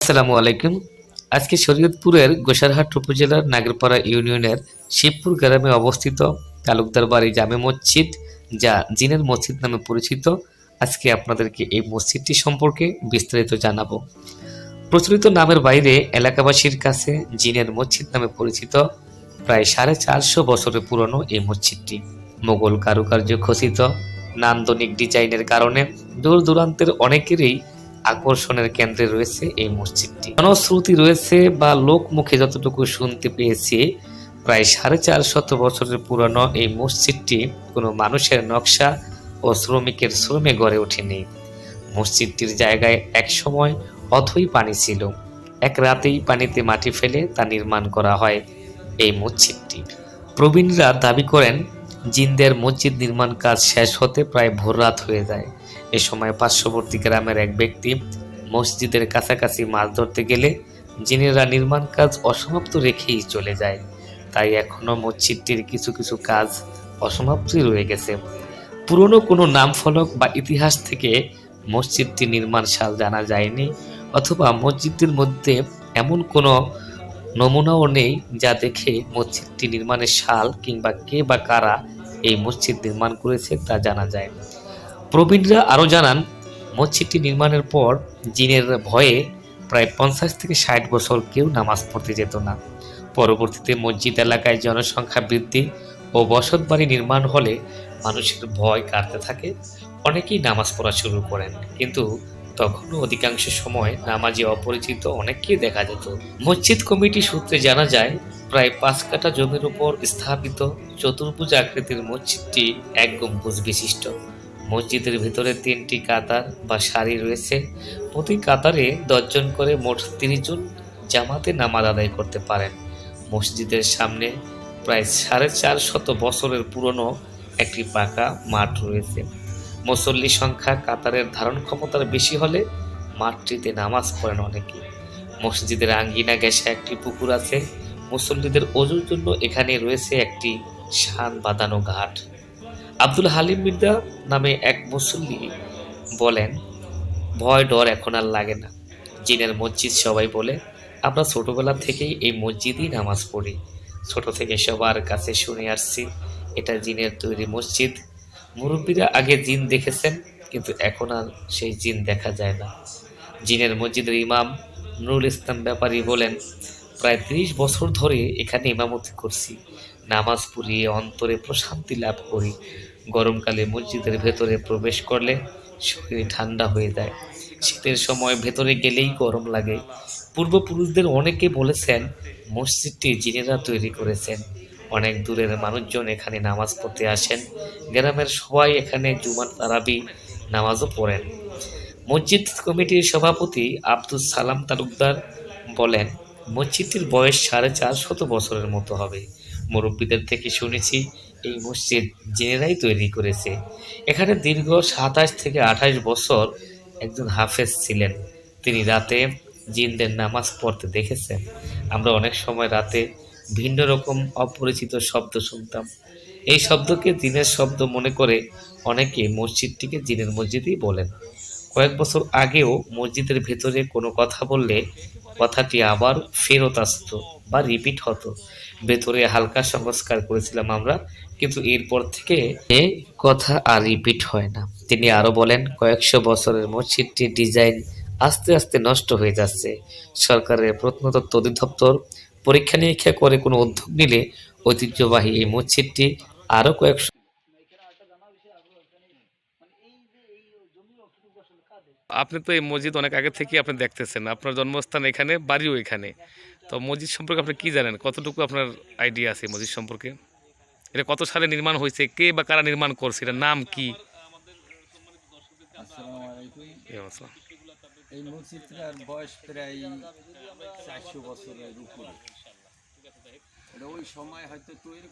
আসসালামু আলাইকুম। আজকে শরীয়তপুরের গোসারহাট উপজেলার নাগরপাড়া ইউনিয়নের শিবপুর গ্রামে অবস্থিত তালুকদার বাড়ি জামে মসজিদ, যা জিনের মসজিদ নামে পরিচিত। আজকে আপনাদেরকে এই মসজিদটি সম্পর্কে বিস্তারিত জানাবো। প্রচলিত নামের বাইরে এলাকাবাসীর কাছে জিনের মসজিদ নামে পরিচিত। প্রায় 450 বছরের পুরনো এই মসজিদটি মোগল কারুকার্য খচিত নান্দনিক ডিজাইনের কারণে দূর দূরান্তের অনেকেরই আকর্ষণের কেন্দ্রে রয়েছে এই মসজিদটি। জনশ্রুতি রয়েছে বা লোকমুখে যতটুকু শুনতে পেয়েছি, প্রায় 450 বছরের পুরনো এই মসজিদটি কোনো মানুষের নকশা ও শ্রমিকের শ্রমে গড়ে ওঠেনি। মসজিদটির জায়গায় একসময় অথই পানি ছিল। এক রাতেই পানিতে মাটি ফেলে তা নির্মাণ করা হয় এই মসজিদটি। প্রবীণরা দাবি করেন, জিনদের মসজিদ নির্মাণ কাজ শেষ হতে প্রায় ভোররাত হয়ে যায়। এ সময় পার্শ্ববর্তী গ্রামের এক ব্যক্তি মসজিদের কাছাকাছি মাছ ধরতে গেলে জিনেরা নির্মাণ কাজ অসমাপ্ত রেখেই চলে যায়। তাই এখনো মসজিদটির কিছু কিছু কাজ অসমাপ্তই রয়ে গেছে। পুরনো কোনো নাম ফলক বা ইতিহাস থেকে মসজিদটি নির্মাণ সাল জানা যায়নি, অথবা মসজিদটির মধ্যে এমন কোনো নমুনাও নেই যা দেখে মসজিদটি নির্মাণের সাল কিংবা কে বা কারা এই মসজিদ নির্মাণ করেছে তা জানা যায়। প্রবীণরা আরও জানান, মসজিদটি নির্মাণের পর জিনের ভয়ে প্রায় 50 থেকে 60 বছর কেউ নামাজ পড়তে যেত না। পরবর্তীতে মসজিদ এলাকায় জনসংখ্যা বৃদ্ধি ও বসতবাড়ি নির্মাণ হলে মানুষের ভয় কাটতে থাকে। অনেকেই নামাজ পড়া শুরু করেন, কিন্তু তখনও অধিকাংশ সময় নামাজে অপরিচিত অনেককেই দেখা যেত। মসজিদ কমিটি সূত্রে জানা যায়, প্রায় 5 কাঠা জমির উপর স্থাপিত চতুর্ভুজ আকৃতির মসজিদটি এক গম্বুজ বিশিষ্ট। মসজিদের ভিতরে 3টি কাতার বা সারি রয়েছে। প্রতি কাতারে 10 জন করে মোট 30 জন জামাতে নামাজ আদায় করতে পারেন। মসজিদের সামনে প্রায় 450 বছরের পুরনো একটি পাকা মাঠ রয়েছে। মুসল্লি সংখ্যা কাতারের ধারণ ক্ষমতার বেশি হলে মাঠটিতে নামাজ পড়েন অনেকে। মসজিদের আঙ্গিনা ঘেঁষে একটি পুকুর আছে। মুসল্লিদের ওযুর জন্য এখানে রয়েছে একটি শান বাঁধানো ঘাট। আব্দুল হালিম মির্জা নামে এক মুসল্লি বলেন, ভয় ডর এখন আর লাগে না। জিনের মসজিদ সবাই বলে। আমরা ছোটবেলা থেকেই এই মসজিদেই নামাজ পড়ি। ছোট থেকে সবার কাছে শুনে আসছি, এটা জিনের তৈরি মসজিদ। মুরব্বীরা আগে জিন দেখেছেন, কিন্তু এখন আর সেই জিন দেখা যায় না। জিনের মসজিদের ইমাম নুরুল ইসলাম ব্যাপারী বলেন, প্রায় 30 বছর ধরে এখানে ইমামতি করছি। নামাজ পড়িয়ে অন্তরে প্রশান্তি লাভ করি। গরমকালে মসজিদের ভেতরে প্রবেশ করলে শরীর ঠান্ডা হয়ে যায়। শীতের সময় ভেতরে গেলেই গরম লাগে। পূর্বপুরুষদের অনেকে বলেছেন, মসজিদটি জিনেরা তৈরি করেছেন। অনেক দূরের মানুষজন এখানে নামাজ পড়তে আসেন। গ্রামের সবাই এখানে জুমার তারাবি নামাজও পড়েন। মসজিদ কমিটির সভাপতি আব্দুস সালাম তালুকদার বলেন, মসজিদটির বয়স 450 বছরের মতো হবে। মুরব্বীদের থেকে শুনেছি, এই মসজিদ জিনেরাই তৈরি করেছে। এখানে দীর্ঘ 27 থেকে 28 বছর একজন হাফেজ ছিলেন। তিনি রাতে জিনদের নামাজ পড়তে দেখেছেন। আমরা অনেক সময় রাতে ভিন্ন রকম অপরিচিত শব্দ শুনতাম। এই শব্দকে জিনের শব্দ মনে করে অনেকে মসজিদটিকে জিনের মসজিদই বলেন। কয়েক বছর আগেও মসজিদের ভেতরে কোনো কথা বললে কথাটি আবার ফেরত আসতো বা রিপিট হতো। ভেতরে হালকা সংস্কার করেছিলাম আমরা, কিন্তু এরপর থেকে এ কথা আর রিপিট হয় না। তিনি আরো বলেন, কয়েকশো বছরের মসজিদটির ডিজাইন আস্তে আস্তে নষ্ট হয়ে যাচ্ছে। সরকারের প্রত্নতত্ত্ব অধিদপ্তর পরীক্ষা নিরীক্ষা করে কোনো উদ্যোগ নিলে ঐতিহ্যবাহী এই মসজিদটি আরো কয়েকশো। আপনি তো এই মসজিদ অনেক আগে থেকেই আপনি দেখতেছেন, আপনার জন্মস্থান এখানে, বাড়িও এখানে। তো মসজিদ সম্পর্কে আপনি কি জানেন, কতটুকু আপনার আইডিয়া আছে মসজিদ সম্পর্কে? এটা কত সালে নির্মাণ হয়েছে, কে বা কারা নির্মাণ করছে, এটার নাম কি? আসসালামু আলাইকুম। এই আসসালাম। এই মসজিদটার বয়স প্রায় 400 বছরের উপরে। এটা ওই সময় হয়তো তৈরি